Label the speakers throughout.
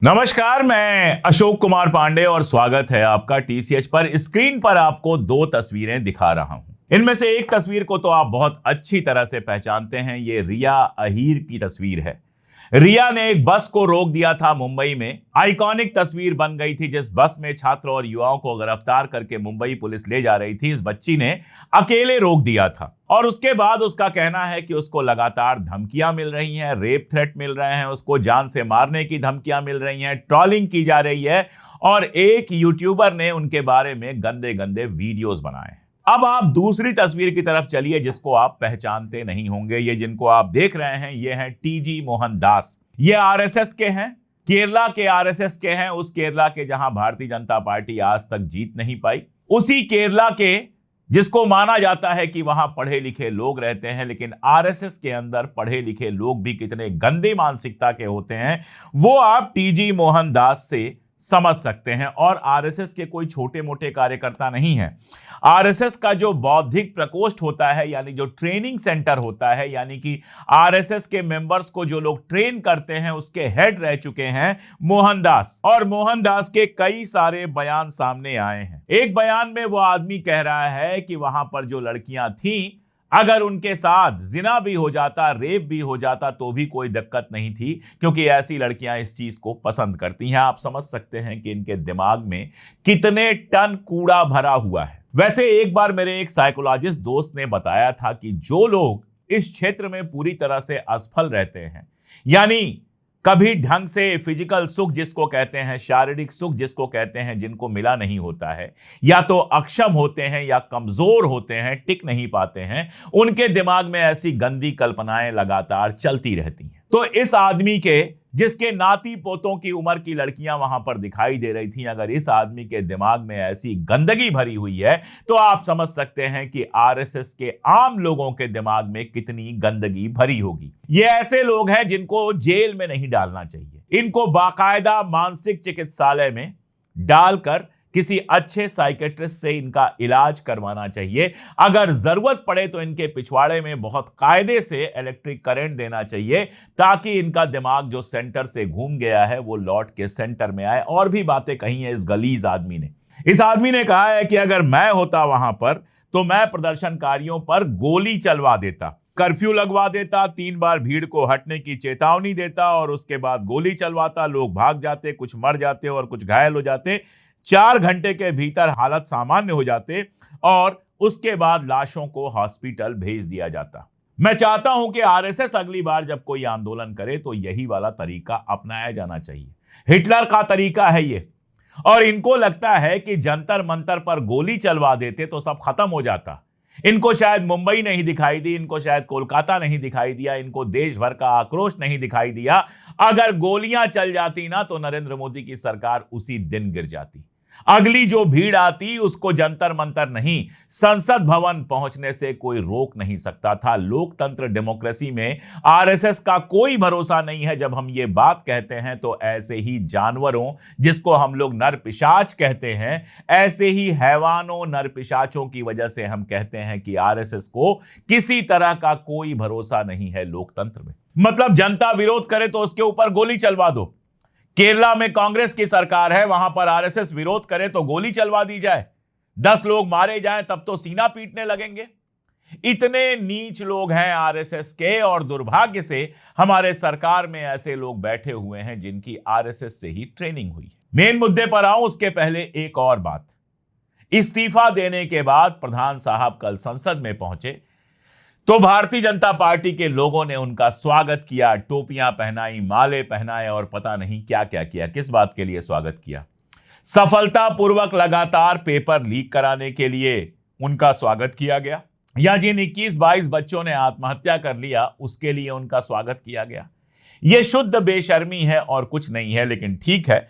Speaker 1: नमस्कार, मैं अशोक कुमार पांडे और स्वागत है आपका टीसीएच पर। स्क्रीन पर आपको दो तस्वीरें दिखा रहा हूं। इनमें से एक तस्वीर को तो आप बहुत अच्छी तरह से पहचानते हैं। ये रिया अहीर की तस्वीर है। रिया ने एक बस को रोक दिया था मुंबई में। आइकॉनिक तस्वीर बन गई थी। जिस बस में छात्र और युवाओं को गिरफ्तार करके मुंबई पुलिस ले जा रही थी, इस बच्ची ने अकेले रोक दिया था। और उसके बाद उसका कहना है कि उसको लगातार धमकियां मिल रही हैं, रेप थ्रेट मिल रहे हैं, उसको जान से मारने की धमकियां मिल रही हैं, ट्रोलिंग की जा रही है और एक यूट्यूबर ने उनके बारे में गंदे गंदे वीडियोस बनाए। अब आप दूसरी तस्वीर की तरफ चलिए, जिसको आप पहचानते नहीं होंगे। ये जिनको आप देख रहे हैं, ये हैं टीजी मोहनदास। ये आरएसएस के हैं, केरला के आरएसएस के हैं। उस केरला के जहां भारतीय जनता पार्टी आज तक जीत नहीं पाई, उसी केरला के जिसको माना जाता है कि वहां पढ़े लिखे लोग रहते हैं। लेकिन आरएसएस के अंदर पढ़े लिखे लोग भी कितने गंदे मानसिकता के होते हैं, वो आप टीजी मोहनदास से समझ सकते हैं। और आरएसएस के कोई छोटे मोटे कार्यकर्ता नहीं है। आरएसएस का जो बौद्धिक प्रकोष्ठ होता है, यानी जो ट्रेनिंग सेंटर होता है, यानी कि आरएसएस के मेंबर्स को जो लोग ट्रेन करते हैं, उसके हेड रह चुके हैं मोहनदास। और मोहनदास के कई सारे बयान सामने आए हैं। एक बयान में वो आदमी कह रहा है कि वहां पर जो लड़कियां थीं, अगर उनके साथ जिना भी हो जाता, रेप भी हो जाता, तो भी कोई दिक्कत नहीं थी, क्योंकि ऐसी लड़कियां इस चीज को पसंद करती हैं। आप समझ सकते हैं कि इनके दिमाग में कितने टन कूड़ा भरा हुआ है। वैसे एक बार मेरे एक साइकोलॉजिस्ट दोस्त ने बताया था कि जो लोग इस क्षेत्र में पूरी तरह से असफल रहते हैं, यानी कभी ढंग से फिजिकल सुख जिसको कहते हैं, शारीरिक सुख जिसको कहते हैं, जिनको मिला नहीं होता है, या तो अक्षम होते हैं या कमजोर होते हैं, टिक नहीं पाते हैं, उनके दिमाग में ऐसी गंदी कल्पनाएं लगातार चलती रहती हैं। तो इस आदमी के, जिसके नाती पोतों की उम्र की लड़कियां वहां पर दिखाई दे रही थी, अगर इस आदमी के दिमाग में ऐसी गंदगी भरी हुई है, तो आप समझ सकते हैं कि आरएसएस के आम लोगों के दिमाग में कितनी गंदगी भरी होगी। ये ऐसे लोग हैं जिनको जेल में नहीं डालना चाहिए। इनको बाकायदा मानसिक चिकित्सालय में डालकर किसी अच्छे साइकेट्रिस्ट से इनका इलाज करवाना चाहिए। अगर जरूरत पड़े तो इनके पिछवाड़े में बहुत कायदे से इलेक्ट्रिक करंट देना चाहिए, ताकि इनका दिमाग जो सेंटर से घूम गया है वो लौट के सेंटर में आए। और भी बातें कही हैं इस गलीज आदमी ने। इस आदमी ने कहा है कि अगर मैं होता वहां पर, तो मैं प्रदर्शनकारियों पर गोली चलवा देता, कर्फ्यू लगवा देता, 3 बार भीड़ को हटने की चेतावनी देता और उसके बाद गोली चलवाता। लोग भाग जाते, कुछ मर जाते और कुछ घायल हो जाते। 4 घंटे के भीतर हालत सामान्य हो जाते और उसके बाद लाशों को हॉस्पिटल भेज दिया जाता। मैं चाहता हूं कि आरएसएस अगली बार जब कोई आंदोलन करे तो यही वाला तरीका अपनाया जाना चाहिए। हिटलर का तरीका है ये। और इनको लगता है कि जंतर मंतर पर गोली चलवा देते तो सब खत्म हो जाता। इनको शायद मुंबई नहीं दिखाई दी, इनको शायद कोलकाता नहीं दिखाई दिया, इनको देश भर का आक्रोश नहीं दिखाई दिया। अगर गोलियां चल जाती ना, तो नरेंद्र मोदी की सरकार उसी दिन गिर जाती। अगली जो भीड़ आती, उसको जंतर मंतर नहीं, संसद भवन पहुंचने से कोई रोक नहीं सकता था। लोकतंत्र डेमोक्रेसी में आरएसएस का कोई भरोसा नहीं है। जब हम ये बात कहते हैं तो ऐसे ही जानवरों, जिसको हम लोग नर पिशाच कहते हैं, ऐसे ही हैवानों, नर पिशाचों की वजह से हम कहते हैं कि आरएसएस को किसी तरह का कोई भरोसा नहीं है लोकतंत्र में। मतलब जनता विरोध करे तो उसके ऊपर गोली चलवा दो। केरला में कांग्रेस की सरकार है, वहां पर आरएसएस विरोध करे तो गोली चलवा दी जाए, 10 लोग मारे जाएं तब तो सीना पीटने लगेंगे। इतने नीच लोग हैं आरएसएस के। और दुर्भाग्य से हमारे सरकार में ऐसे लोग बैठे हुए हैं जिनकी आरएसएस से ही ट्रेनिंग हुई है। मेन मुद्दे पर आऊं उसके पहले एक और बात। इस्तीफा देने के बाद प्रधान साहब कल संसद में पहुंचे तो भारतीय जनता पार्टी के लोगों ने उनका स्वागत किया, टोपियां पहनाई, माले पहनाए और पता नहीं क्या क्या किया। किस बात के लिए स्वागत किया? सफलतापूर्वक लगातार पेपर लीक कराने के लिए उनका स्वागत किया गया, या जिन 21-22 बच्चों ने आत्महत्या कर लिया उसके लिए उनका स्वागत किया गया। यह शुद्ध बेशर्मी है और कुछ नहीं है। लेकिन ठीक है,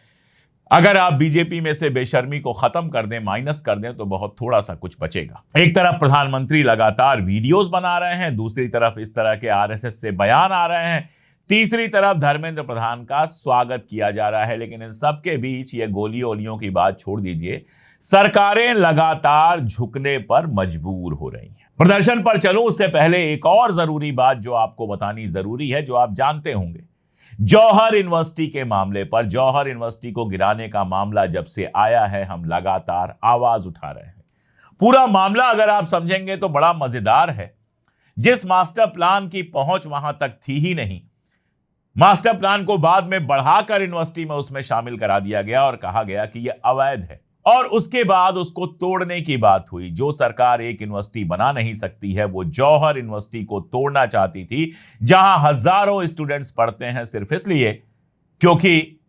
Speaker 1: अगर आप बीजेपी में से बेशर्मी को खत्म कर दें, माइनस कर दें, तो बहुत थोड़ा सा कुछ बचेगा। एक तरफ प्रधानमंत्री लगातार वीडियोस बना रहे हैं, दूसरी तरफ इस तरह के आरएसएस से बयान आ रहे हैं, तीसरी तरफ धर्मेंद्र प्रधान का स्वागत किया जा रहा है। लेकिन इन सब के बीच ये गोलियों ओलियों की बात छोड़ दीजिए, सरकारें लगातार झुकने पर मजबूर हो रही हैं। प्रदर्शन पर चलूं उससे पहले एक और जरूरी बात जो आपको बतानी जरूरी है, जो आप जानते होंगे। जौहर यूनिवर्सिटी के मामले पर, जौहर यूनिवर्सिटी को गिराने का मामला जब से आया है, हम लगातार आवाज उठा रहे हैं। पूरा मामला अगर आप समझेंगे तो बड़ा मजेदार है। जिस मास्टर प्लान की पहुंच वहां तक थी ही नहीं, मास्टर प्लान को बाद में बढ़ाकर यूनिवर्सिटी में उसमें शामिल करा दिया गया और कहा गया कि यह अवैध है, और उसके बाद उसको तोड़ने की बात हुई। जो सरकार एक यूनिवर्सिटी बना नहीं सकती है, वो जौहर यूनिवर्सिटी को तोड़ना चाहती थी, जहां हजारों स्टूडेंट्स पढ़ते हैं सिर्फ इसलिए क्योंकि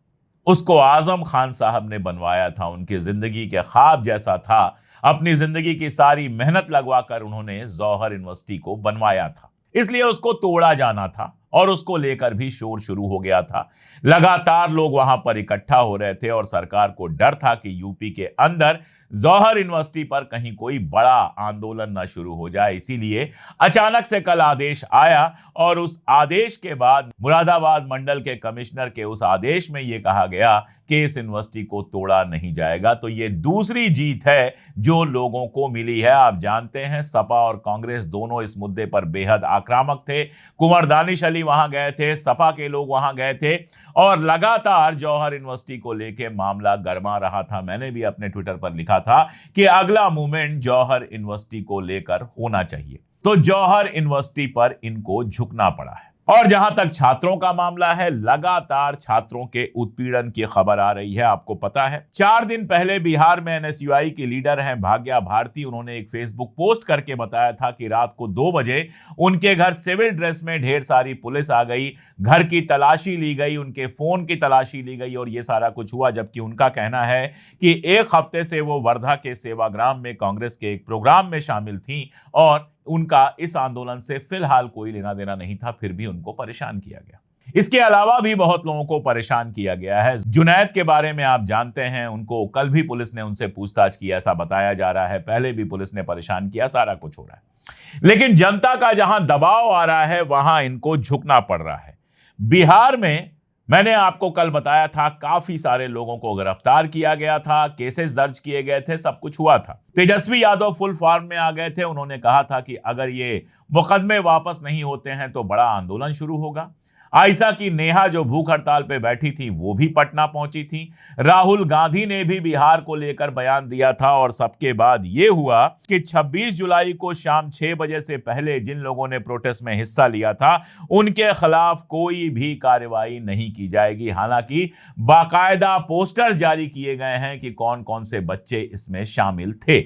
Speaker 1: उसको आजम खान साहब ने बनवाया था। उनकी जिंदगी के ख्वाब जैसा था, अपनी जिंदगी की सारी मेहनत लगवाकर उन्होंने जौहर यूनिवर्सिटी को बनवाया था, इसलिए उसको तोड़ा जाना था और उसको लेकर भी शोर शुरू हो गया था। लगातार लोग वहां पर इकट्ठा हो रहे थे और सरकार को डर था कि यूपी के अंदर जौहर यूनिवर्सिटी पर कहीं कोई बड़ा आंदोलन न शुरू हो जाए। इसीलिए अचानक से कल आदेश आया और उस आदेश के बाद मुरादाबाद मंडल के कमिश्नर के उस आदेश में यह कहा गया कि इस यूनिवर्सिटी को तोड़ा नहीं जाएगा। तो यह दूसरी जीत है जो लोगों को मिली है। आप जानते हैं सपा और कांग्रेस दोनों इस मुद्दे पर बेहद आक्रामक थे। कुंवर दानिश अली वहां गए थे, सपा के लोग वहां गए थे और लगातार जौहर यूनिवर्सिटी को लेकर मामला गर्मा रहा था। मैंने भी अपने ट्विटर पर लिखा था कि अगला मूवमेंट जौहर यूनिवर्सिटी को लेकर होना चाहिए। तो जौहर यूनिवर्सिटी पर इनको झुकना पड़ा है। और जहां तक छात्रों का मामला है, लगातार छात्रों के उत्पीड़न की खबर आ रही है। आपको पता है 4 दिन पहले बिहार में एनएसयूआई की लीडर हैं भाग्या भारती, उन्होंने एक फेसबुक पोस्ट करके बताया था कि रात को 2 बजे उनके घर सिविल ड्रेस में ढेर सारी पुलिस आ गई, घर की तलाशी ली गई, उनके फोन की तलाशी ली गई और ये सारा कुछ हुआ। जबकि उनका कहना है कि 1 हफ्ते से वो वर्धा के सेवाग्राम में कांग्रेस के एक प्रोग्राम में शामिल थी और उनका इस आंदोलन से फिलहाल कोई लेना देना नहीं था, फिर भी उनको परेशान किया गया। इसके अलावा भी बहुत लोगों को परेशान किया गया है। जुनैद के बारे में आप जानते हैं, उनको कल भी पुलिस ने उनसे पूछताछ की, ऐसा बताया जा रहा है। पहले भी पुलिस ने परेशान किया, सारा कुछ हो रहा है। लेकिन जनता का जहां दबाव आ रहा है वहां इनको झुकना पड़ रहा है। बिहार में मैंने आपको कल बताया था काफी सारे लोगों को गिरफ्तार किया गया था, केसेस दर्ज किए गए थे, सब कुछ हुआ था। तेजस्वी यादव फुल फॉर्म में आ गए थे। उन्होंने कहा था कि अगर ये मुकदमे वापस नहीं होते हैं तो बड़ा आंदोलन शुरू होगा। आयशा की नेहा जो भूख हड़ताल पे बैठी थी वो भी पटना पहुंची थी। राहुल गांधी ने भी बिहार को लेकर बयान दिया था और सबके बाद ये हुआ कि 26 जुलाई को शाम 6 बजे से पहले जिन लोगों ने प्रोटेस्ट में हिस्सा लिया था उनके खिलाफ कोई भी कार्रवाई नहीं की जाएगी। हालांकि बाकायदा पोस्टर जारी किए गए हैं कि कौन कौन से बच्चे इसमें शामिल थे।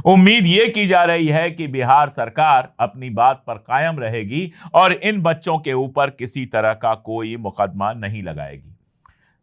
Speaker 1: उम्मीद यह की जा रही है कि बिहार सरकार अपनी बात पर कायम रहेगी और इन बच्चों के ऊपर किसी तरह का कोई मुकदमा नहीं लगाएगी।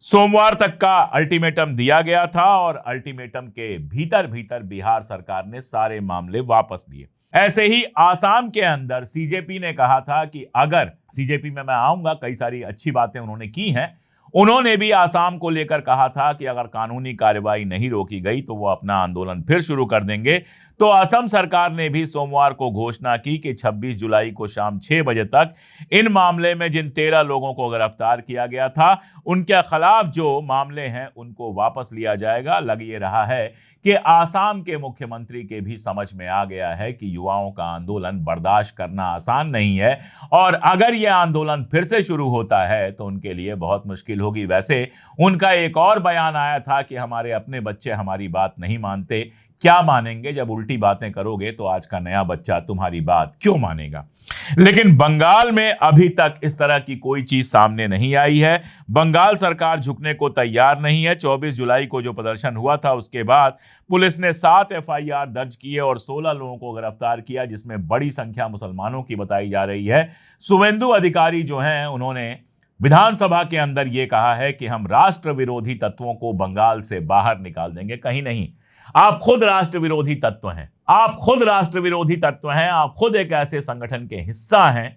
Speaker 1: सोमवार तक का अल्टीमेटम दिया गया था और अल्टीमेटम के भीतर भीतर बिहार सरकार ने सारे मामले वापस लिए। ऐसे ही आसाम के अंदर सीजेपी ने कहा था कि अगर सीजेपी में मैं आऊंगा, कई सारी अच्छी बातें उन्होंने की हैं। उन्होंने भी आसाम को लेकर कहा था कि अगर कानूनी कार्रवाई नहीं रोकी गई तो वो अपना आंदोलन फिर शुरू कर देंगे। तो असम सरकार ने भी सोमवार को घोषणा की कि 26 जुलाई को शाम 6 बजे तक इन मामले में जिन 13 लोगों को गिरफ्तार किया गया था उनके खिलाफ जो मामले हैं उनको वापस लिया जाएगा। लग ये रहा है कि आसाम के मुख्यमंत्री के भी समझ में आ गया है कि युवाओं का आंदोलन बर्दाश्त करना आसान नहीं है और अगर यह आंदोलन फिर से शुरू होता है तो उनके लिए बहुत मुश्किल होगी। वैसे उनका एक और बयान आया था कि हमारे अपने बच्चे हमारी बात नहीं मानते, क्या मानेंगे? जब उल्टी बातें करोगे तो आज का नया बच्चा तुम्हारी बात क्यों मानेगा? लेकिन बंगाल में अभी तक इस तरह की कोई चीज सामने नहीं आई है। बंगाल सरकार झुकने को तैयार नहीं है। 24 जुलाई को जो प्रदर्शन हुआ था उसके बाद पुलिस ने 7 एफआईआर दर्ज किए और 16 लोगों को गिरफ्तार किया, जिसमें बड़ी संख्या मुसलमानों की बताई जा रही है। शुवेंदु अधिकारी जो हैं उन्होंने विधानसभा के अंदर यह कहा है कि हम राष्ट्र विरोधी तत्वों को बंगाल से बाहर निकाल देंगे। कहीं नहीं, आप खुद राष्ट्र विरोधी तत्व हैं, आप खुद राष्ट्र विरोधी तत्व हैं, आप खुद एक ऐसे संगठन के हिस्सा हैं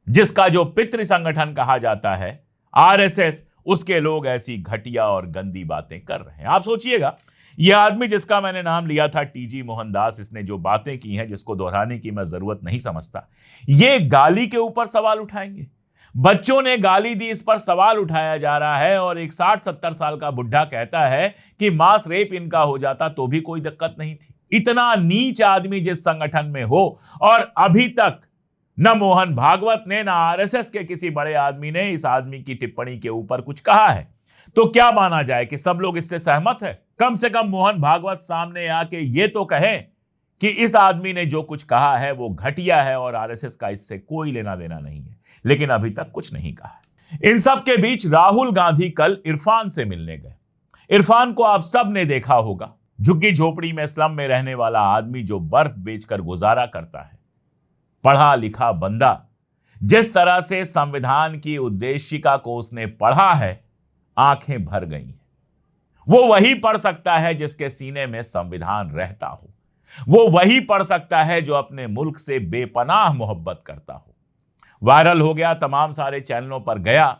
Speaker 1: जिसका जो पितृ संगठन कहा जाता है आरएसएस, उसके लोग ऐसी घटिया और गंदी बातें कर रहे हैं। आप सोचिएगा, यह आदमी जिसका मैंने नाम लिया था टीजी मोहनदास, इसने जो बातें की हैं जिसको दोहराने की मैं जरूरत नहीं समझता, ये गाली के ऊपर सवाल उठाएंगे। बच्चों ने गाली दी, इस पर सवाल उठाया जा रहा है और एक 60-70 साल का बुढ़ा कहता है कि मास रेप इनका हो जाता तो भी कोई दिक्कत नहीं थी। इतना नीच आदमी जिस संगठन में हो और अभी तक न मोहन भागवत ने, न आरएसएस के किसी बड़े आदमी ने इस आदमी की टिप्पणी के ऊपर कुछ कहा है। तो क्या माना जाए कि सब लोग इससे सहमत है? कम से कम मोहन भागवत सामने आके ये तो कहे कि इस आदमी ने जो कुछ कहा है वो घटिया है और आरएसएस का इससे कोई लेना देना नहीं है। लेकिन अभी तक कुछ नहीं कहा। इन सब के बीच राहुल गांधी कल इरफान से मिलने गए। इरफान को आप सब ने देखा होगा, झुग्गी झोपड़ी में स्लम में रहने वाला आदमी जो बर्फ बेचकर गुजारा करता है, पढ़ा लिखा बंदा। जिस तरह से संविधान की उद्देशिका को उसने पढ़ा है, आंखें भर गई हैं। वो वही पढ़ सकता है जिसके सीने में संविधान रहता हो। वो वही पढ़ सकता है जो अपने मुल्क से बेपनाह मोहब्बत करता हो। वायरल हो गया, तमाम सारे चैनलों पर गया।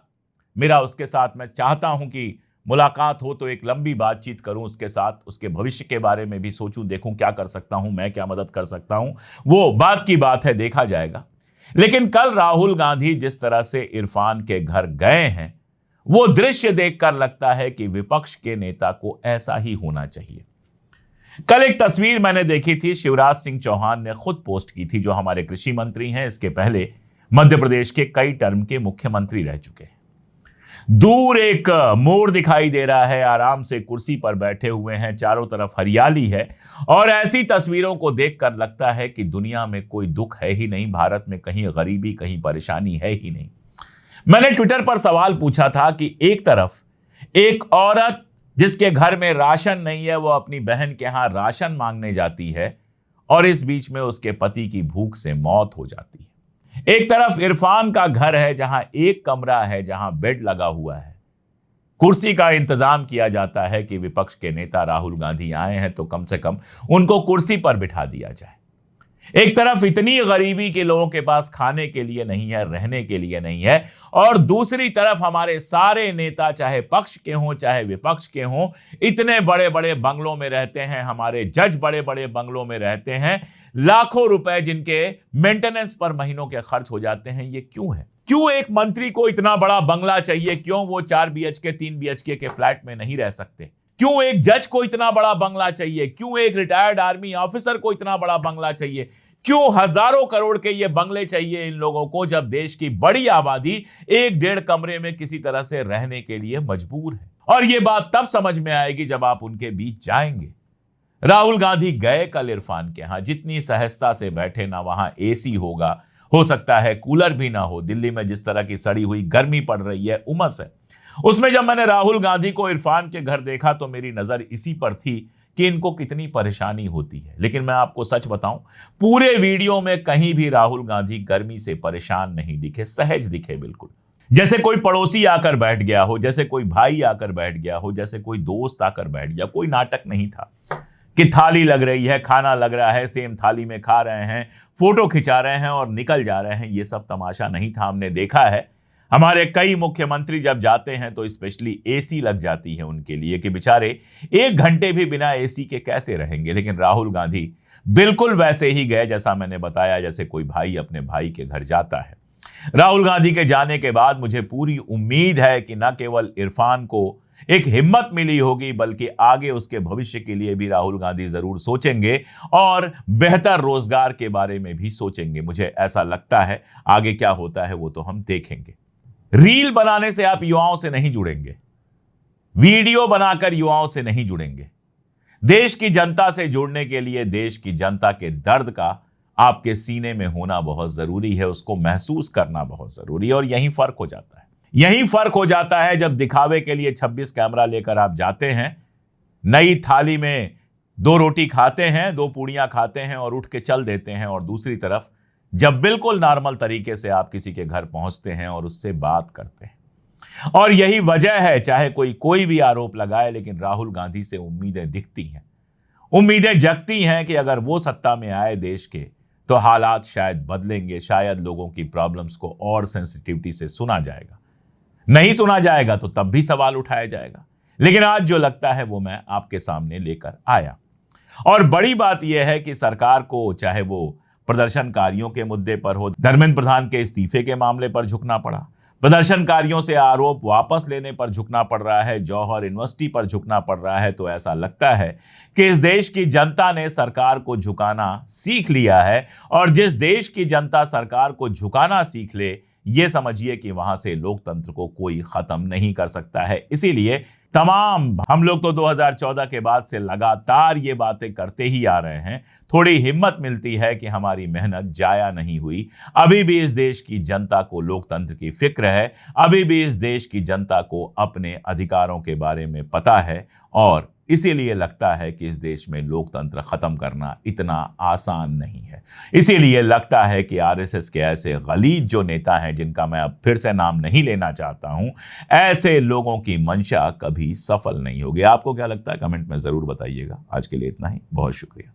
Speaker 1: मेरा उसके साथ, मैं चाहता हूं कि मुलाकात हो तो एक लंबी बातचीत करूं उसके साथ, उसके भविष्य के बारे में भी सोचूं, देखूं क्या कर सकता हूं मैं, क्या मदद कर सकता हूं। वो बात की बात है, देखा जाएगा। लेकिन कल राहुल गांधी जिस तरह से इरफान के घर गए हैं, वो दृश्य देखकर लगता है कि विपक्ष के नेता को ऐसा ही होना चाहिए। कल एक तस्वीर मैंने देखी थी, शिवराज सिंह चौहान ने खुद पोस्ट की थी, जो हमारे कृषि मंत्री हैं। इसके पहले मध्य प्रदेश के कई टर्म के मुख्यमंत्री रह चुके हैं। दूर एक मोर दिखाई दे रहा है, आराम से कुर्सी पर बैठे हुए हैं, चारों तरफ हरियाली है। और ऐसी तस्वीरों को देखकर लगता है कि दुनिया में कोई दुख है ही नहीं, भारत में कहीं गरीबी, कहीं परेशानी है ही नहीं। मैंने ट्विटर पर सवाल पूछा था कि एक तरफ एक औरत जिसके घर में राशन नहीं है, वो अपनी बहन के यहां राशन मांगने जाती है और इस बीच में उसके पति की भूख से मौत हो जाती है। एक तरफ इरफान का घर है, जहां एक कमरा है, जहां बेड लगा हुआ है, कुर्सी का इंतजाम किया जाता है कि विपक्ष के नेता राहुल गांधी आए हैं तो कम से कम उनको कुर्सी पर बिठा दिया जाए। एक तरफ इतनी गरीबी के लोगों के पास खाने के लिए नहीं है, रहने के लिए नहीं है, और दूसरी तरफ हमारे सारे नेता, चाहे पक्ष के हों चाहे विपक्ष के हों, इतने बड़े बड़े बंगलों में रहते हैं। हमारे जज बड़े बड़े बंगलों में रहते हैं, लाखों रुपए जिनके मेंटेनेंस पर महीनों के खर्च हो जाते हैं। ये क्यों है? क्यों एक मंत्री को इतना बड़ा बंगला चाहिए? क्यों वो 4 BHK 3 BHK के फ्लैट में नहीं रह सकते? क्यों एक जज को इतना बड़ा बंगला चाहिए? क्यों एक रिटायर्ड आर्मी ऑफिसर को इतना बड़ा बंगला चाहिए? क्यों हजारों करोड़ के ये बंगले चाहिए इन लोगों को, जब देश की बड़ी आबादी 1-1.5 कमरे में किसी तरह से रहने के लिए मजबूर है? और ये बात तब समझ में आएगी जब आप उनके बीच जाएंगे। राहुल गांधी गए कल इरफान के यहां, जितनी सहजता से बैठे, ना वहां एसी होगा, हो सकता है कूलर भी ना हो। दिल्ली में जिस तरह की सड़ी हुई गर्मी पड़ रही है, उमस है, उसमें जब मैंने राहुल गांधी को इरफान के घर देखा तो मेरी नजर इसी पर थी कि इनको कितनी परेशानी होती है। लेकिन मैं आपको सच बताऊं, पूरे वीडियो में कहीं भी राहुल गांधी गर्मी से परेशान नहीं दिखे, सहज दिखे, बिल्कुल जैसे कोई पड़ोसी आकर बैठ गया हो, जैसे कोई भाई आकर बैठ गया हो, जैसे कोई दोस्त आकर बैठ गया। कोई नाटक नहीं था कि थाली लग रही है, खाना लग रहा है, सेम थाली में खा रहे हैं, फोटो खिंचा रहे हैं और निकल जा रहे हैं। ये सब तमाशा नहीं था। हमने देखा है हमारे कई मुख्यमंत्री जब जाते हैं तो स्पेशली एसी लग जाती है उनके लिए, कि बेचारे 1 घंटे भी बिना एसी के कैसे रहेंगे। लेकिन राहुल गांधी बिल्कुल वैसे ही गए, जैसा मैंने बताया, जैसे कोई भाई अपने भाई के घर जाता है। राहुल गांधी के जाने के बाद मुझे पूरी उम्मीद है कि न केवल इरफान को एक हिम्मत मिली होगी, बल्कि आगे उसके भविष्य के लिए भी राहुल गांधी जरूर सोचेंगे और बेहतर रोजगार के बारे में भी सोचेंगे। मुझे ऐसा लगता है आगे क्या होता है वो तो हम देखेंगे। रील बनाने से आप युवाओं से नहीं जुड़ेंगे, वीडियो बनाकर युवाओं से नहीं जुड़ेंगे। देश की जनता से जुड़ने के लिए देश की जनता के दर्द का आपके सीने में होना बहुत जरूरी है, उसको महसूस करना बहुत जरूरी है। और यही फर्क हो जाता है, यही फर्क हो जाता है जब दिखावे के लिए 26 कैमरा लेकर आप जाते हैं, नई थाली में 2 रोटी खाते हैं, 2 पूड़ियां खाते हैं और उठ के चल देते हैं, और दूसरी तरफ जब बिल्कुल नॉर्मल तरीके से आप किसी के घर पहुंचते हैं और उससे बात करते हैं। और यही वजह है, चाहे कोई भी आरोप लगाए, लेकिन राहुल गांधी से उम्मीदें दिखती हैं, उम्मीदें जगती हैं कि अगर वो सत्ता में आए देश के तो हालात शायद बदलेंगे, शायद लोगों की प्रॉब्लम्स को और सेंसिटिविटी से सुना जाएगा। नहीं सुना जाएगा तो तब भी सवाल उठाया जाएगा। लेकिन आज जो लगता है वो मैं आपके सामने लेकर आया। और बड़ी बात यह है कि सरकार को, चाहे वो प्रदर्शनकारियों के मुद्दे पर हो, धर्मेंद्र प्रधान के इस्तीफे के मामले पर झुकना पड़ा, प्रदर्शनकारियों से आरोप वापस लेने पर झुकना पड़ रहा है, जौहर यूनिवर्सिटी पर झुकना पड़ रहा है, तो ऐसा लगता है कि इस देश की जनता ने सरकार को झुकाना सीख लिया है। और जिस देश की जनता सरकार को झुकाना सीख ले, ये समझिए कि वहां से लोकतंत्र को कोई खत्म नहीं कर सकता है। इसीलिए हम लोग तो 2014 के बाद से लगातार ये बातें करते ही आ रहे हैं। थोड़ी हिम्मत मिलती है कि हमारी मेहनत जाया नहीं हुई। अभी भी इस देश की जनता को लोकतंत्र की फिक्र है, अभी भी इस देश की जनता को अपने अधिकारों के बारे में पता है, और इसीलिए लगता है कि इस देश में लोकतंत्र खत्म करना इतना आसान नहीं है। इसीलिए लगता है कि आरएसएस के ऐसे गलीज जो नेता हैं, जिनका मैं अब फिर से नाम नहीं लेना चाहता हूं, ऐसे लोगों की मंशा कभी सफल नहीं होगी। आपको क्या लगता है? कमेंट में जरूर बताइएगा। आज के लिए इतना ही, बहुत शुक्रिया।